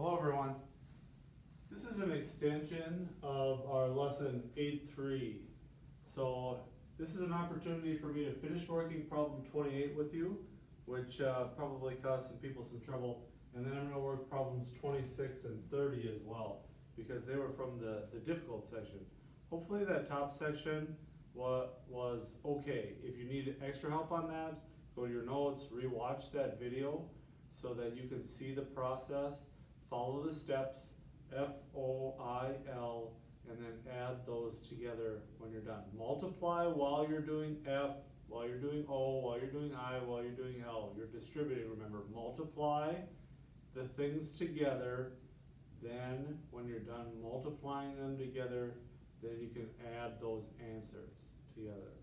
Hello everyone. This is an extension of our lesson 8.3. So this is an opportunity for me to finish working problem 28 with you, which probably caused some people some trouble. And then I'm going to work problems 26 and 30 as well, because they were from the difficult section. Hopefully that top section was okay. If you need extra help on that, go to your notes, rewatch that video so that you can see the process. Follow the steps, F-O-I-L, and then add those together when you're done. Multiply while you're doing F, while you're doing O, while you're doing I, while you're doing L. You're distributing, remember. Multiply the things together, then when you're done multiplying them together, then you can add those answers together.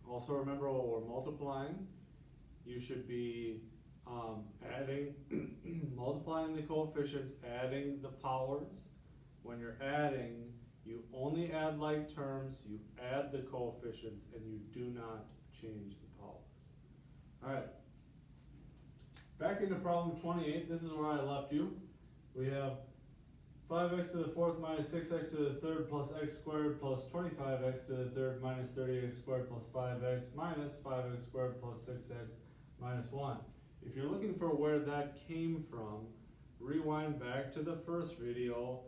Also remember, while we're multiplying, you should be adding, multiplying the coefficients, adding the powers. When you're adding, you only add like terms, you add the coefficients, and you do not change the powers. Alright, back into problem 28, this is where I left you. We have 5x to the fourth minus 6x to the third plus x squared plus 25x to the third minus 30x squared plus 5x minus 5x squared plus 6x minus 1. If you're looking for where that came from, rewind back to the first video.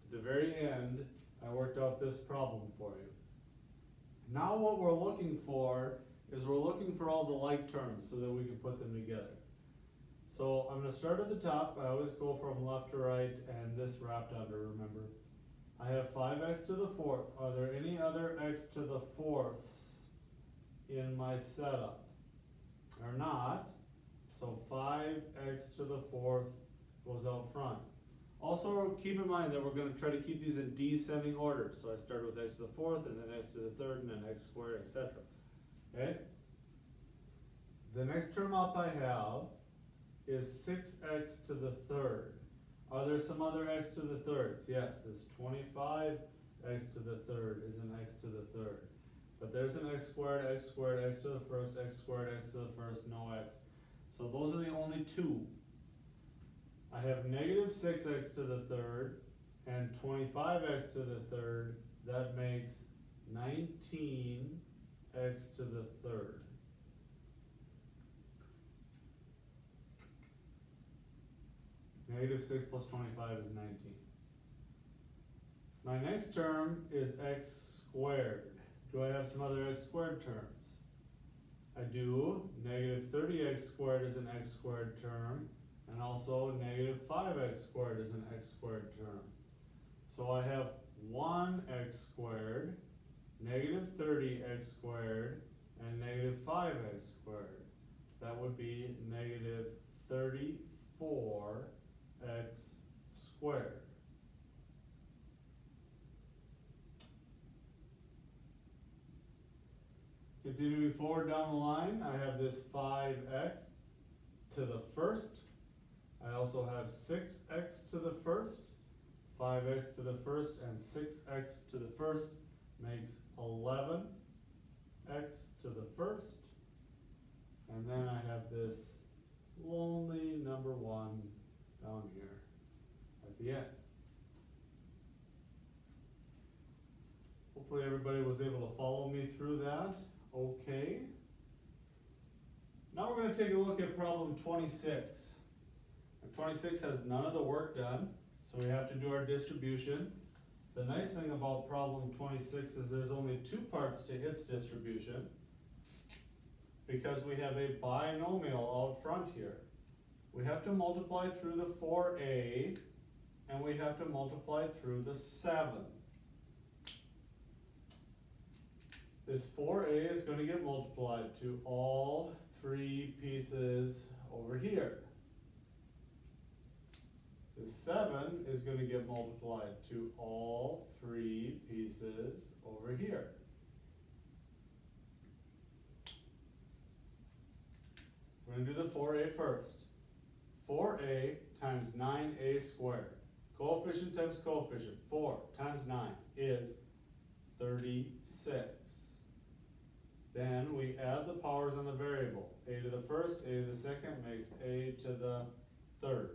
At the very end, I worked out this problem for you. Now what we're looking for is we're looking for all the like terms so that we can put them together. So I'm going to start at the top. I always go from left to right and this wrapped under, remember. I have 5x to the fourth. Are there any other x to the fourths in my setup? Or not. So 5x to the fourth goes out front. Also keep in mind that we're going to try to keep these in descending order. So I start with x to the fourth, and then x to the third, and then x squared, etc. Okay? The next term up I have is 6x to the third. Are there some other x to the thirds? Yes, this 25x to the third is an x to the third. But there's an x squared, x to the first, x squared, x to the first, no x. So those are the only two. I have negative 6x to the third and 25x to the third. That makes 19x to the third. Negative 6 plus 25 is 19. My next term is x squared. Do I have some other x squared terms? I do. Negative 30x squared is an x squared term, and also negative 5x squared is an x squared term. So I have 1x squared, negative 30x squared, and negative 5x squared. That would be negative 34x squared. Continuing forward down the line, I have this 5x to the first. I also have 6x to the first. 5x to the first and 6x to the first makes 11x to the first. And then I have this lonely number 1 down here at the end. Hopefully everybody was able to follow me through that. Okay. Now we're going to take a look at problem 26. And 26 has none of the work done, so we have to do our distribution. The nice thing about problem 26 is there's only 2 parts to its distribution, because we have a binomial out front here. We have to multiply through the 4a, and we have to multiply through the 7. This 4a is going to get multiplied to all 3 pieces over here. The 7 is going to get multiplied to all 3 pieces over here. We're going to do the 4a first. 4a times 9a squared. Coefficient times coefficient. 4 times 9 is 36. Then we add the powers on the variable. A to the first, a to the second makes a to the third.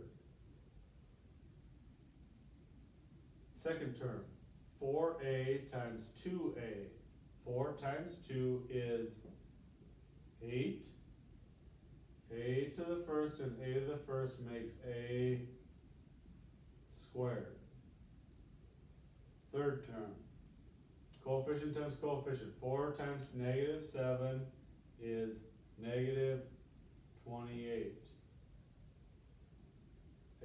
Second term, 4a times 2a. 4 times 2 is 8. A to the first and a to the first makes a squared. Third term, coefficient times coefficient. 4 times negative 7 is negative 28.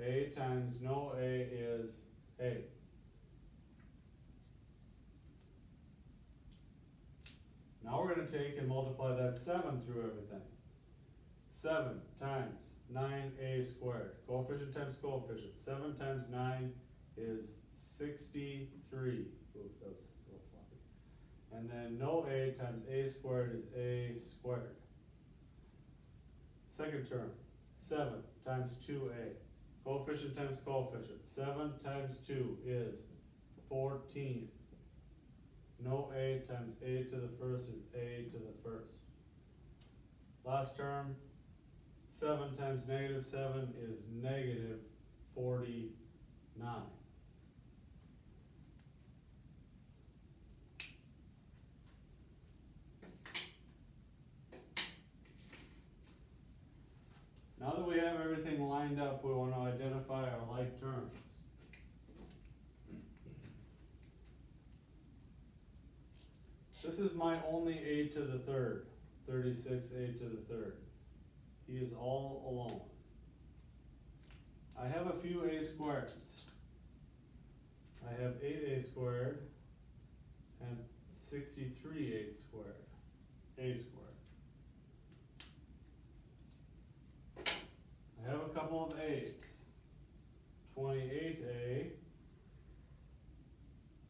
A times no a is a. Now we're going to take and multiply that 7 through everything. 7 times 9a squared. Coefficient times coefficient. 7 times 9 is 63. Ooh, that was a little sloppy. And then no a times a squared is a squared. Second term, 7 times 2a. Coefficient times coefficient. 7 times 2 is 14. No a times a to the first is a to the first. Last term, 7 times negative 7 is negative 49. Now that we have everything lined up, we want to identify our like terms. This is my only a to the third, 36a to the third. He is all alone. I have a few a squareds. I have 8a squared and 63 squared, a squared. I have a couple of a's, 28a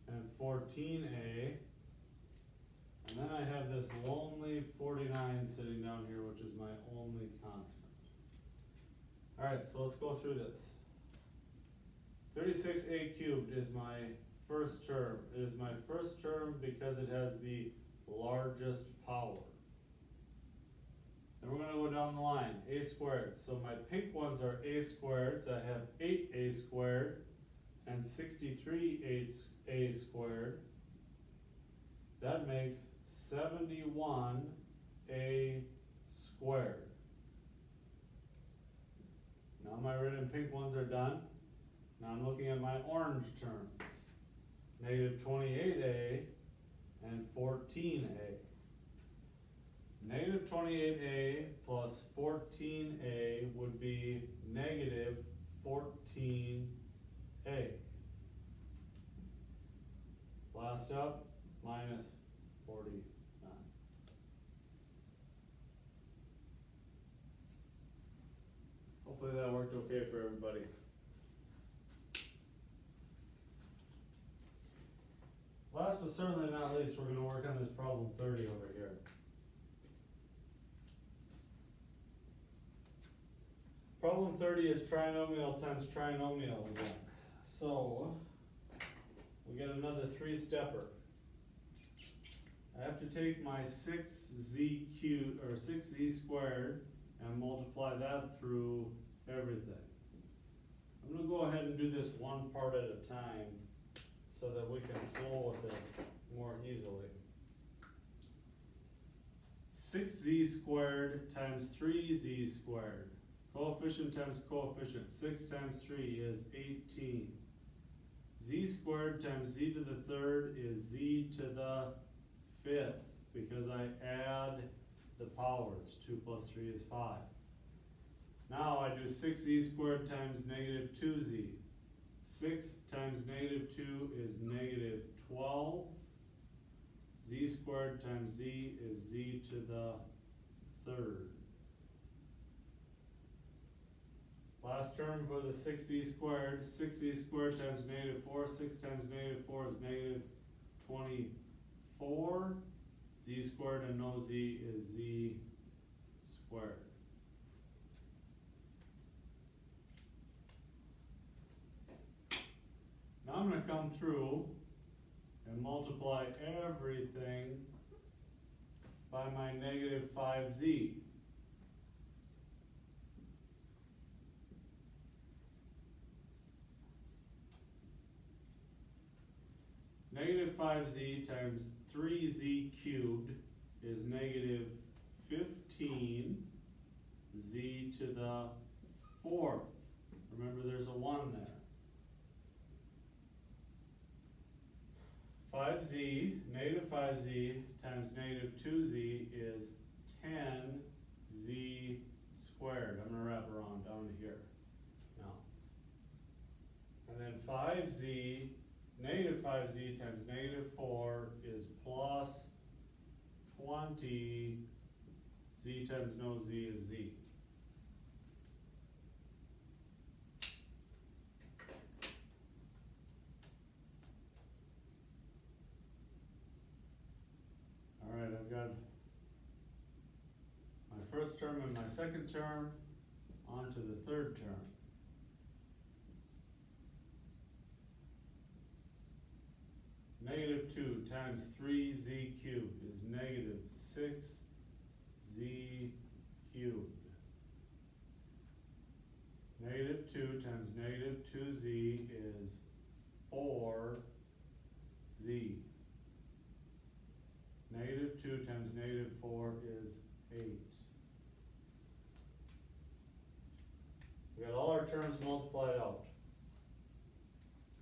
and 14a. And then I have this lonely 49 sitting down here, which is my only constant. Alright, so let's go through this. 36a cubed is my first term. It is my first term because it has the largest power. Then we're going to go down the line, a squared. So my pink ones are a squareds. I have 8a squared and 63 a squared. That makes 71a squared. Now my red and pink ones are done. Now I'm looking at my orange terms. Negative 28a and 14a. Negative 28a plus 14a would be negative 14a. Last up, minus 49. Hopefully that worked okay for everybody. Last but certainly not least, we're going to work on this problem 30 over here. Problem 30 is trinomial times trinomial again. So, we get another three-stepper. I have to take my 6z cubed, or 6z squared, and multiply that through everything. I'm going to go ahead and do this one part at a time so that we can flow with this more easily. 6z squared times 3z squared. Coefficient times coefficient. 6 times 3 is 18. Z squared times z to the third is z to the fifth, because I add the powers. 2 plus 3 is 5. Now I do 6z squared times negative 2z. 6 times negative 2 is negative 12. Z squared times z is z to the third. Last term for the 6z squared. 6z squared times negative 4. 6 times negative 4 is negative 24. Z squared and no z is z squared. Now I'm going to come through and multiply everything by my negative 5z. 5z times 3z cubed is negative 15z to the fourth. Remember, there's a 1 there. 5z, negative 5z times negative 2z is 10z squared. I'm going to wrap around down to here now. And then 5z, negative 5z times negative 4 is plus 20. Z times no z is z. Alright, I've got my first term and my second term onto the third term. Negative 2 times 3z cubed is negative 6z cubed. Negative 2 times negative 2z is 4z. Negative 2 times negative 4 is 8. We got all our terms multiplied out.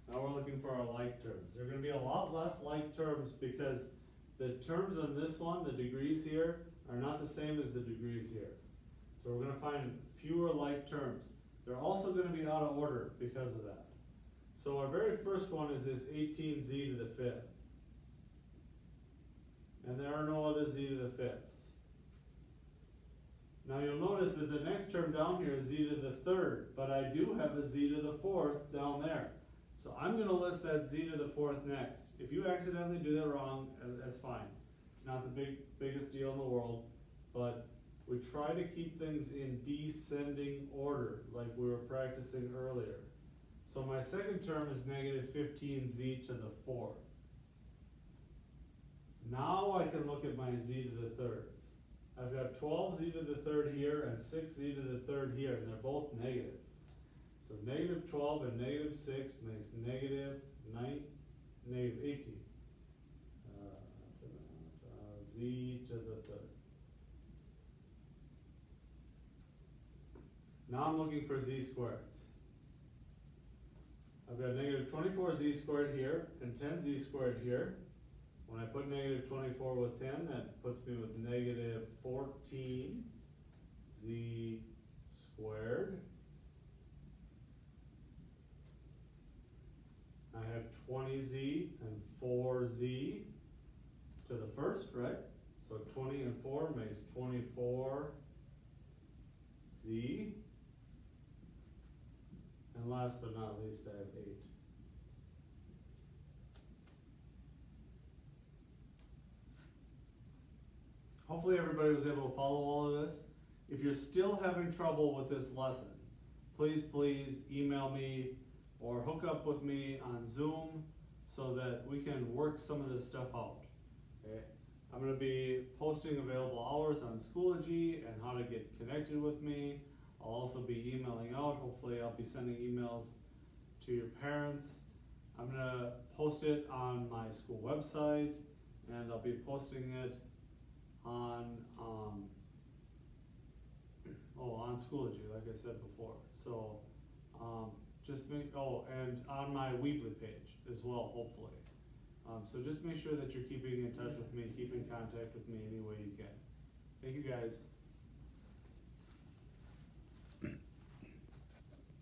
Now we're looking for our like terms. There are going to be a lot less like terms because the terms on this one, the degrees here, are not the same as the degrees here. So we're going to find fewer like terms. They're also going to be out of order because of that. So our very first one is this 18z to the fifth. And there are no other z to the fifths. Now you'll notice that the next term down here is z to the third, but I do have a z to the fourth down there. So I'm going to list that z to the fourth next. If you accidentally do that wrong, that's fine. It's not the biggest deal in the world, but we try to keep things in descending order, like we were practicing earlier. So my second term is negative 15z to the fourth. Now I can look at my z to the thirds. I've got 12z to the third here and 6z to the third here, and they're both negative. So negative 12 and negative 6 makes negative 18. Z to the third. Now I'm looking for z squareds. I've got negative 24z squared here and 10z squared here. When I put negative 24 with 10, that puts me with negative 14z squared. I have 20z and 4z to the first, right? So 20 and 4 makes 24z. And last but not least, I have 8. Hopefully everybody was able to follow all of this. If you're still having trouble with this lesson, please email me or hook up with me on Zoom so that we can work some of this stuff out. Okay? I'm going to be posting available hours on Schoology and how to get connected with me. I'll also be emailing out. Hopefully I'll be sending emails to your parents. I'm going to post it on my school website, and I'll be posting it on Schoology, like I said before. So and on my Weebly page as well, hopefully. So just make sure that you're keeping in touch with me, keep in contact with me any way you can. Thank you guys.